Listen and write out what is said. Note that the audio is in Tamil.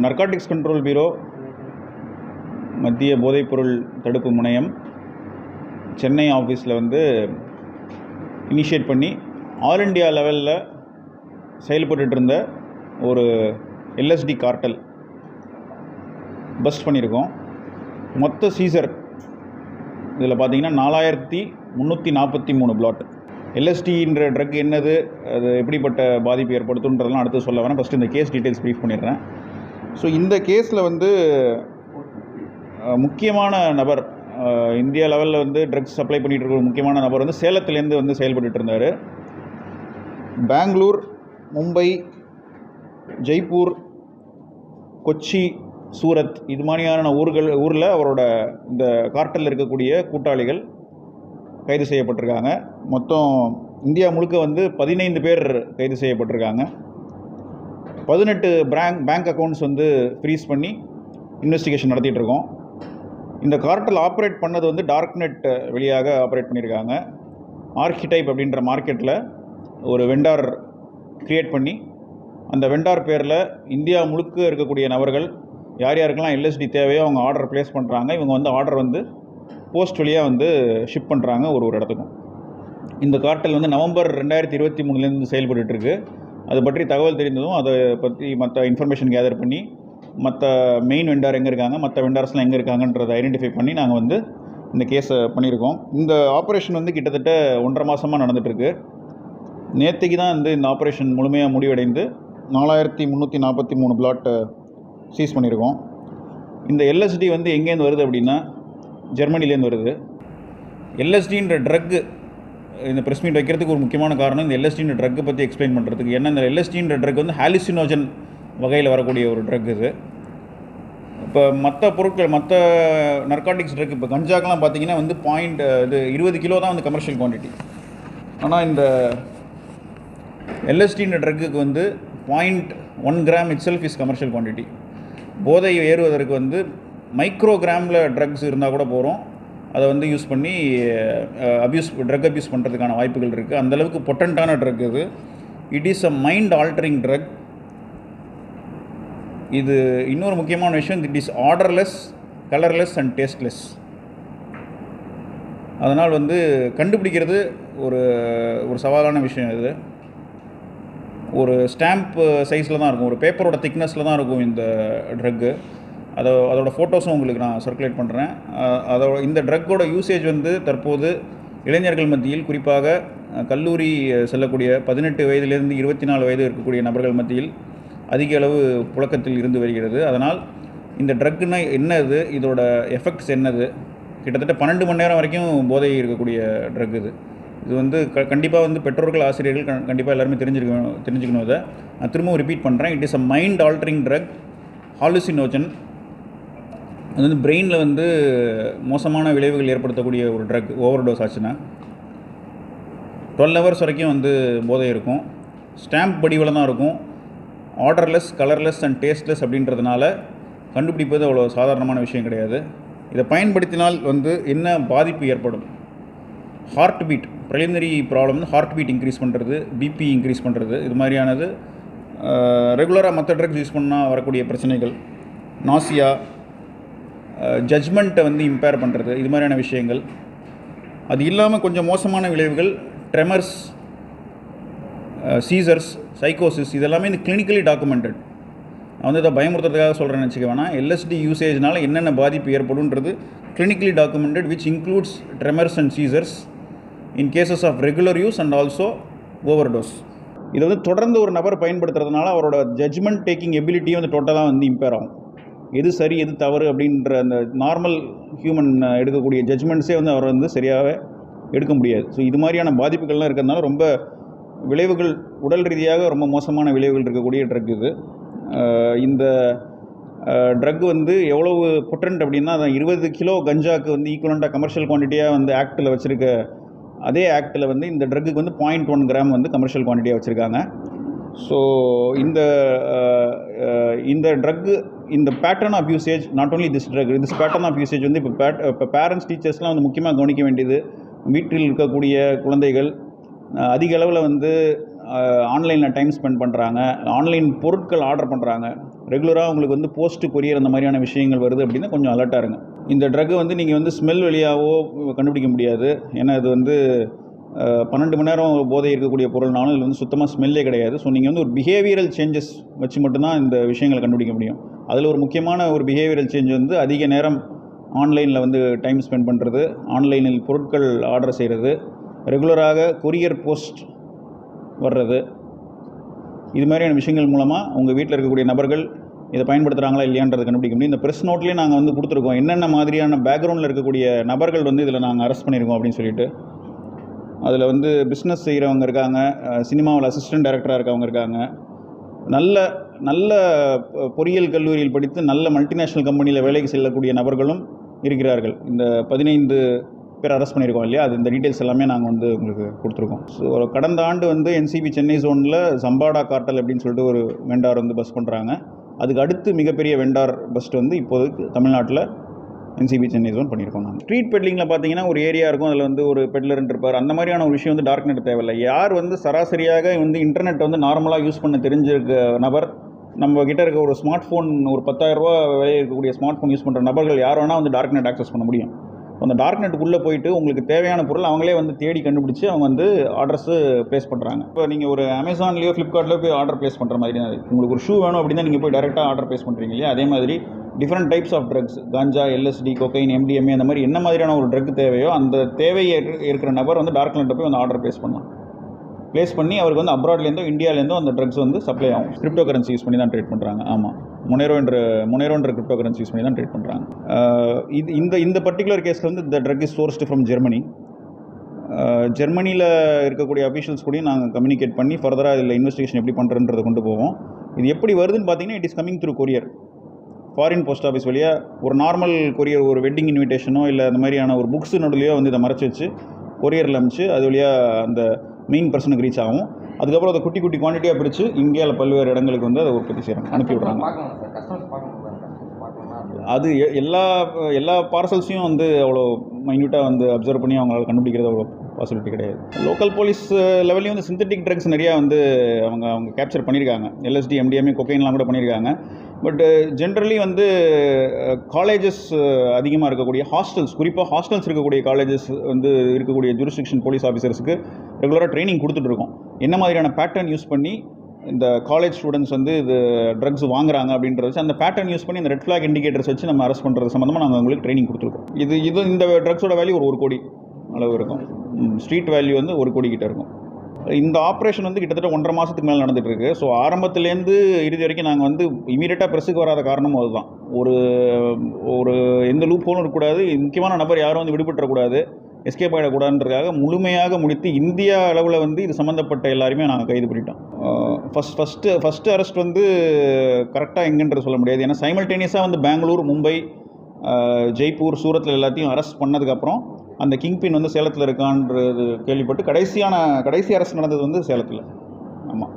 நர்காட்டிக்ஸ் கண்ட்ரோல் பியூரோ, மத்திய போதைப்பொருள் தடுப்பு முனையம் சென்னை ஆஃபீஸில் வந்து இனிஷியேட் பண்ணி ஆல் இண்டியா லெவலில் செயல்பட்டு இருந்த ஒரு எல்எஸ்டி கார்ட்டல் பஸ்ட் பண்ணியிருக்கோம். மொத்த சீசர் இதில் பார்த்தீங்கன்னா 4343 பிளாட். எல்எஸ்டின்ற ட்ரக் என்னது, அது எப்படிப்பட்ட பாதிப்பு ஏற்படுத்துன்றதெல்லாம் அடுத்து சொல்ல வரேன். ஃபஸ்ட்டு இந்த கேஸ் டீட்டெயில்ஸ் ப்ரீஃப் பண்ணிடுறேன். ஸோ இந்த கேஸில் வந்து முக்கியமான நபர், இந்தியா லெவலில் வந்து ட்ரக்ஸ் சப்ளை பண்ணிகிட்டு இருக்கிற முக்கியமான நபர் வந்து சேலத்துலேருந்து வந்து செயல்பட்டு இருந்தார். பெங்களூர், மும்பை, ஜெய்ப்பூர், கொச்சி, சூரத் இது மாதிரியான ஊரில் அவரோட இந்த கார்ட்டலில் இருக்கக்கூடிய கூட்டாளிகள் கைது செய்யப்பட்டிருக்காங்க. மொத்தம் இந்தியா முழுக்க வந்து 15 பேர் கைது செய்யப்பட்டிருக்காங்க. 18 பேங்க் அக்கௌண்ட்ஸ் வந்து ஃப்ரீஸ் பண்ணி இன்வெஸ்டிகேஷன் நடத்திட்டு இருக்கோம். இந்த கார்ட்டல் ஆப்ரேட் பண்ணது வந்து டார்க் நெட் வழியாக ஆப்ரேட் பண்ணியிருக்காங்க. ஆர்கிடைப் அப்படின்ற மார்க்கெட்டில் ஒரு வெண்டார் க்ரியேட் பண்ணி அந்த வெண்டார் பேரில் இந்தியா முழுக்க இருக்கக்கூடிய நபர்கள் யார் யாருக்கெல்லாம் எல்எஸ்டி தேவையோ அவங்க ஆர்டர் ப்ளேஸ் பண்ணுறாங்க. இவங்க வந்து ஆர்டர் வந்து போஸ்ட் வழியாக வந்து ஷிப் பண்ணுறாங்க ஒரு இடத்துக்கும். இந்த கார்ட்டல் வந்து நவம்பர் 2023 செயல்பட்டுருக்கு. அது பற்றி தகவல் தெரிந்ததும் அதை பற்றி மற்ற இன்ஃபர்மேஷன் கேதர் பண்ணி மற்ற மெயின் வெண்டார் எங்கே இருக்காங்க, மற்ற வெண்டார்ஸ்லாம் எங்கே இருக்காங்கன்றதை ஐடென்டிஃபை பண்ணி நாங்கள் வந்து இந்த கேஸை பண்ணியிருக்கோம். இந்த ஆப்ரேஷன் வந்து கிட்டத்தட்ட 1.5 மாதமாக நடந்துகிட்ருக்கு. நேற்றுக்கு தான் வந்து இந்த ஆப்ரேஷன் முழுமையாக முடிவடைந்து 4343 பிளாட்டை சீஸ் பண்ணியிருக்கோம். இந்த எல்எஸ்டி வந்து எங்கேருந்து வருது அப்படின்னா ஜெர்மனிலேருந்து வருது. எல்எஸ்டின்ற ட்ரக்கு இந்த ப்ரெஸ் மீட் வைக்கிறதுக்கு ஒரு முக்கியமான காரணம் இந்த எல்எஸ்டின்ற ட்ரக்கை பற்றி எக்ஸ்பிளைன் பண்ணுறதுக்கு. ஏன்னா இந்த எல்எஸ்டின்ற ட்ரக் வந்து ஹாலுசினோஜன் வகையில் வரக்கூடிய ஒரு ட்ரக் இது. இப்போ மற்ற பொருட்கள், மற்ற நர்காட்டிக்ஸ் ட்ரக், இப்போ கஞ்சாக்கெலாம் பார்த்தீங்கன்னா வந்து 20 கிலோ தான் வந்து கமர்ஷியல் குவான்டிட்டி. ஆனால் இந்த எல்எஸ்டின்ற ட்ரக்குக்கு வந்து 0.1 gram it self is commercial quantity. போதை ஏறுவதற்கு வந்து மைக்ரோகிராமில் ட்ரக்ஸ் இருந்தால் கூட போகிறோம். அதை வந்து யூஸ் பண்ணி ட்ரக் அப்யூஸ் பண்ணுறதுக்கான வாய்ப்புகள் இருக்குது. அந்தளவுக்கு பொட்டண்ட்டான ட்ரக் இது. It is a mind altering drug. இது இன்னொரு முக்கியமான விஷயம், it is odourless, colourless and tasteless. அதனால் வந்து கண்டுபிடிக்கிறது ஒரு சவாலான விஷயம். இது ஒரு ஸ்டாம்ப் சைஸில் தான் இருக்கும், ஒரு பேப்பரோட திக்னஸில் தான் இருக்கும் இந்த ட்ரக்கு. அதோட ஃபோட்டோஸும் உங்களுக்கு நான் சர்க்குலேட் பண்ணுறேன். இந்த ட்ரக்கோட யூசேஜ் வந்து தற்போது இளைஞர்கள் மத்தியில், குறிப்பாக கல்லூரி செல்லக்கூடிய 18 வயதிலிருந்து 24 வயது இருக்கக்கூடிய நபர்கள் மத்தியில் அதிக அளவு புழக்கத்தில் இருந்து வருகிறது. அதனால் இந்த ட்ரக்குன்னா என்னது, இதோட எஃபெக்ட்ஸ் என்னது, கிட்டத்தட்ட 12 மணி நேரம் வரைக்கும் போதை இருக்கக்கூடிய ட்ரக் இது. இது வந்து கண்டிப்பாக வந்து பெற்றோர்கள், ஆசிரியர்கள் கண்டிப்பாக எல்லாருமே தெரிஞ்சுக்கணும். இதை நான் திரும்பவும் ரிப்பீட் பண்ணுறேன். It is a mind altering drug, hallucinogen. அது வந்து பிரெயினில் வந்து மோசமான விளைவுகள் ஏற்படுத்தக்கூடிய ஒரு ட்ரக். ஓவர் டோஸ் ஆச்சுன்னா 12 ஹவர்ஸ் வரைக்கும் வந்து போதை இருக்கும். ஸ்டாம்ப் வடிவில் தான் இருக்கும். ஆர்டர்லெஸ், கலர்லெஸ் அண்ட் டேஸ்ட்லெஸ் அப்படின்றதுனால கண்டுபிடிப்பது அவ்வளோ சாதாரணமான விஷயம் கிடையாது. இதை பயன்படுத்தினால் வந்து என்ன பாதிப்பு ஏற்படும்? Heart beat, preliminary problem, heart beat increase பண்ணுறது, பிபி இன்க்ரீஸ் பண்ணுறது, இது மாதிரியானது. ரெகுலராக மற்ற ட்ரக்ஸ் யூஸ் பண்ணால் வரக்கூடிய பிரச்சனைகள், நாசியா, ஜட்ஜ்மெண்ட்டை வந்து இம்பேர் பண்ணுறது, இது மாதிரியான விஷயங்கள். அது இல்லாமல் கொஞ்சம் மோசமான விளைவுகள், ட்ரெமர்ஸ், சீசர்ஸ், சைக்கோசிஸ், இதெல்லாமே இந்த கிளினிக்கலி டாக்குமெண்டட். நான் வந்து இதை பயமுறுத்துறதுக்காக சொல்கிறேன்னு வச்சுக்க வேணாம். எல்எஸ்டி யூசேஜ்னால் என்னென்ன பாதிப்பு ஏற்படும்ன்றது clinically documented, which includes tremors and seizures in cases of regular use and also overdose. இதை வந்து தொடர்ந்து ஒரு நபர் பயன்படுத்துறதுனால அவரோட ஜட்ஜ்மெண்ட் டேக்கிங் எபிலிட்டியும் வந்து டோட்டலாக வந்து இம்பேர் ஆகும். எது சரி எது தவறு அப்படின்ற அந்த நார்மல் ஹியூமன் எடுக்கக்கூடிய ஜட்ஜ்மெண்ட்ஸே வந்து அவர் வந்து சரியாக எடுக்க முடியாது. ஸோ இது மாதிரியான பாதிப்புகள்லாம் இருக்கிறதுனால ரொம்ப விளைவுகள், உடல் ரீதியாக ரொம்ப மோசமான விளைவுகள் இருக்கக்கூடிய ட்ரக் இது. இந்த ட்ரக் வந்து எவ்வளவு பொட்டன்ட் அப்படின்னா, அதான் 20 கிலோ கஞ்சாவுக்கு வந்து ஈக்குவலண்ட்டாக கமர்ஷியல் குவான்டிட்டியாக வந்து ஆக்டில் வச்சுருக்க அதே ஆக்டில் வந்து இந்த ட்ரக்குக்கு வந்து 0.1 கிராம் வந்து கமர்ஷியல் குவான்டிட்டியாக வச்சுருக்காங்க. ஸோ இந்த ட்ரக்கு, இந்த pattern of usage, not only this drug, this pattern of usage வந்து இப்போ பேரண்ட்ஸ், டீச்சர்ஸ்லாம் வந்து முக்கியமாக கவனிக்க வேண்டியது. வீட்டில் இருக்கக்கூடிய குழந்தைகள் அதிக அளவில் வந்து ஆன்லைனில் டைம் ஸ்பெண்ட் பண்ணுறாங்க, ஆன்லைன் பொருட்கள் ஆர்டர் பண்ணுறாங்க. ரெகுலராக உங்களுக்கு வந்து போஸ்ட் கொரியர் அந்த மாதிரியான விஷயங்கள் வருது அப்படின்னா கொஞ்சம் அலர்ட்டாக இருங்க. இந்த ட்ரக்கு வந்து நீங்கள் வந்து ஸ்மெல் வழியாகவோ கண்டுபிடிக்க முடியாது. ஏன்னா இது வந்து 12 மணி நேரம் போதை இருக்கக்கூடிய பொருள்னாலும் இதில் வந்து சுத்தமாக ஸ்மெல்லே கிடையாது. ஸோ நீங்கள் வந்து ஒரு பிஹேவியரல் சேஞ்சஸ் வச்சு மட்டும்தான் இந்த விஷயங்களை கண்டுபிடிக்க முடியும். அதில் ஒரு முக்கியமான ஒரு பிஹேவியரல் சேஞ்ச் வந்து அதிக நேரம் ஆன்லைனில் வந்து டைம் ஸ்பெண்ட் பண்ணுறது, ஆன்லைனில் பொருட்கள் ஆர்டர் செய்கிறது, ரெகுலராக கொரியர் போஸ்ட் வர்றது, இது மாதிரியான விஷயங்கள் மூலமாக உங்கள் வீட்டில் இருக்கக்கூடிய நபர்கள் இதை பயன்படுத்துகிறாங்களா இல்லையான்றதை கண்டுபிடிக்க முடியும். இந்த ப்ரெஸ் நோட்லேயே நாங்கள் வந்து கொடுத்துருக்கோம் என்னென்ன மாதிரியான பேக்ரவுண்டில் இருக்கக்கூடிய நபர்கள் வந்து இதில் நாங்கள் அரெஸ்ட் பண்ணியிருக்கோம் அப்படின்னு சொல்லிட்டு. அதில் வந்து பிஸ்னஸ் செய்கிறவங்க இருக்காங்க, சினிமாவில் அசிஸ்டன்ட் டைரக்டராக இருக்கவங்க இருக்காங்க, நல்ல நல்ல பொறியியல் கல்லூரியில் படித்து நல்ல மல்டிநேஷ்னல் கம்பெனியில் வேலைக்கு செல்லக்கூடிய நபர்களும் இருக்கிறார்கள். இந்த 15 பேர் அரெஸ்ட் பண்ணியிருக்கோம் இல்லையா, அது இந்த டீட்டெயில்ஸ் எல்லாமே நாங்கள் வந்து உங்களுக்கு கொடுத்துருக்கோம். ஸோ கடந்த ஆண்டு வந்து என்சிபி சென்னை ஜோனில் ஜம்பாடா கார்ட்டல் அப்படின்னு சொல்லிட்டு ஒரு வெண்டார் வந்து பஸ் பண்ணுறாங்க. அதுக்கு அடுத்து மிகப்பெரிய வெண்டார் பஸ்ட் வந்து இப்போதைக்கு தமிழ்நாட்டில் என்சிபி சென்னை ஜோன் பண்ணியிருக்கோம். நாங்கள் ஸ்ட்ரீட் பெட்லிங்கில் பார்த்தீங்கன்னா ஒரு ஏரியா இருக்கும், அதில் வந்து ஒரு பெட்லர் இருப்பார். அந்த மாதிரியான ஒரு விஷயம் வந்து டார்க் நெட் தேவையில்லை. யார் வந்து சராசரியாக வந்து இன்டர்நெட் வந்து நார்மலாக யூஸ் பண்ண தெரிஞ்சிருக்க நபர், நம்ம கிட்ட இருக்க ஒரு ஸ்மார்ட் ஃபோன், ஒரு 10,000 ரூபா விலை இருக்கக்கூடிய ஸ்மார்ட் ஃபோன் யூஸ் பண்ணுற நபர்கள் யார் வேணால் வந்து டார்க் நெட் ஆக்சஸ் பண்ண முடியும். அந்த டார்க் நெட்டுக்குள்ளே போயிட்டு உங்களுக்கு தேவையான பொருள் அவங்களே வந்து தேடி கண்டுபிடிச்சி அவங்க வந்து ஆர்டர்ஸு ப்ளேஸ் பண்ணுறாங்க. இப்போ நீங்கள் ஒரு அமேசான்லேயோ ஃப்ளிப்கார்ட்லேயோ போய் ஆர்டர் ப்ளேஸ் பண்ணுற மாதிரி தான் உங்களுக்கு ஒரு ஷூ வேணும் அப்படின்னா நீங்கள் போய் டேரெக்டாக ஆர்டர் ப்ளேஸ் பண்ணுறீங்க இல்லையா, அதே மாதிரி different types of drugs, ganja, LSD, cocaine, MDMA, அந்த மாதிரி என்ன மாதிரியான ஒரு ட்ரக் தேவையோ அந்த தேவையை இருக்கிற நபர் வந்து டார்க் நெட்டில் போய் வந்து ஆர்டர் ப்ளேஸ் பண்ணலாம். ப்ளேஸ் பண்ணி அவருக்கு வந்து அப்ராட்லேருந்தோ இந்தியாவிலேருந்தோ அந்த ட்ரக்ஸ் வந்து சப்ளை ஆகும். கிரிப்டோ கரன்சி யூஸ் பண்ணி தான் ட்ரேட் பண்ணுறாங்க. ஆமாம், மொனேரோன்ற கிரிப்டோ கரன்சி யூஸ் பண்ணி தான் ட்ரேட் பண்ணுறாங்க. இந்த பர்டிகுலர் கேஸில் வந்து இந்த drug is sourced from Germany. ஜெர்மனியில் இருக்கக்கூடிய அஃபீஷியல்ஸ் கூடயும் நாங்கள் கம்யூனிகேட் பண்ணி ஃபர்தராக இதில் இன்வெஸ்டிகேஷன் எப்படி பண்ணுறன்றதை கொண்டு போவோம். இது எப்படி வருதுன்னு பார்த்தீங்கன்னா, it is coming through courier. Foreign post office வழியாக ஒரு நார்மல் கொரியர், ஒரு வெட்டிங் இன்விடேஷனோ இல்லை அந்த மாதிரியான ஒரு புக்ஸு நடுலையோ வந்து இதை மறைச்சி வச்சு கொரியரில் அனுப்பிச்சு அது வழியாக அந்த மெயின் பர்சனுக்கு ரீச் ஆகும். அதுக்கப்புறம் அதை குட்டி குட்டி குவான்டிட்டியாக பிரித்து இந்தியாவில் பல்வேறு இடங்களுக்கு வந்து அதை உற்பத்தி செய்கிறாங்க, அனுப்பி விட்றாங்க. அது எல்லா பார்சல்ஸையும் வந்து அவ்வளோ மைன்யூட்டாக வந்து அப்சர்வ் பண்ணி அவங்களால கண்டுபிடிக்கிறது அவ்வளோ பாசிபிலிட்டி கிடையாது. லோக்கல் போலீஸ் லெவல்லையும் வந்து சிந்தட்டிக் ட்ரக்ஸ் நிறையா வந்து அவங்க கேப்சர் பண்ணியிருக்காங்க. எல்எஸ்டி, எம்டிஎம்ஏ, கொக்கைன்லாம் கூட பண்ணியிருக்காங்க. பட் ஜென்ரலி வந்து காலேஜஸ் அதிகமாக இருக்கக்கூடிய ஹாஸ்டல்ஸ், குறிப்பாக ஹாஸ்டல்ஸ் இருக்கக்கூடிய காலேஜஸ் வந்து இருக்கக்கூடிய ஜூரிஸ்டிக்ஷன் போலீஸ் ஆஃபீஸர்ஸுக்கு ரெகுலராக ட்ரைனிங் கொடுத்துட்ருக்கோம். என்ன மாதிரியான பேட்டர்ன் யூஸ் பண்ணி இந்த காலேஜ் ஸ்டூடெண்ட்ஸ் வந்து இது ட்ரக்ஸ் வாங்குறாங்க அப்படின்றத வச்சு அந்த பேட்டர்ன் யூஸ் பண்ணி இந்த ரெட் ஃப்ளாக் இண்டிகேட்டர்ஸ் வச்சு நம்ம அரெஸ்ட் பண்ணுறது சம்மந்தமாக நாங்கள் உங்களுக்கு ட்ரைனிங் கொடுத்துருக்கோம். இந்த ட்ரக்ஸோட வேல்யூ ஒரு 1 கோடி அளவு இருக்கும். ஸ்ட்ரீட் வேல்யூ வந்து 1 கோடி கிட்ட இருக்கும். இந்த ஆப்ரேஷன் வந்து கிட்டத்தட்ட 1.5 மாதத்துக்கு மேலே நடந்துகிட்டு இருக்குது. ஸோ ஆரம்பத்துலேருந்து இறுதி வரைக்கும் நாங்கள் வந்து இமீடியட்டாக ப்ரெஸ்ஸுக்கு வராத காரணமும் அதுதான். ஒரு எந்த லூப் ஹோலும் இருக்கக்கூடாது, முக்கியமான நபர் யாரும் வந்து விடுபட்டுறக்கூடாது, எஸ்கேப் ஆகிடக்கூடாதுன்றதுக்காக முழுமையாக முடித்து இந்தியா அளவில் வந்து இது சம்மந்தப்பட்ட எல்லாருமே நாங்கள் கைது பண்ணிட்டோம். ஃபஸ்ட்டு அரெஸ்ட் வந்து கரெக்டாக எங்கன்றது சொல்ல முடியாது. ஏன்னா சைமல்டேனியஸாக வந்து பெங்களூர், மும்பை, ஜெய்ப்பூர், சூரத்தில் எல்லாத்தையும் அரெஸ்ட் பண்ணதுக்கப்புறம் அந்த கிங்பின் வந்து சேலத்தில் இருக்கான்றது கேள்விப்பட்டு கடைசி அரெஸ்ட் நடந்தது வந்து சேலத்தில். ஆமாம்.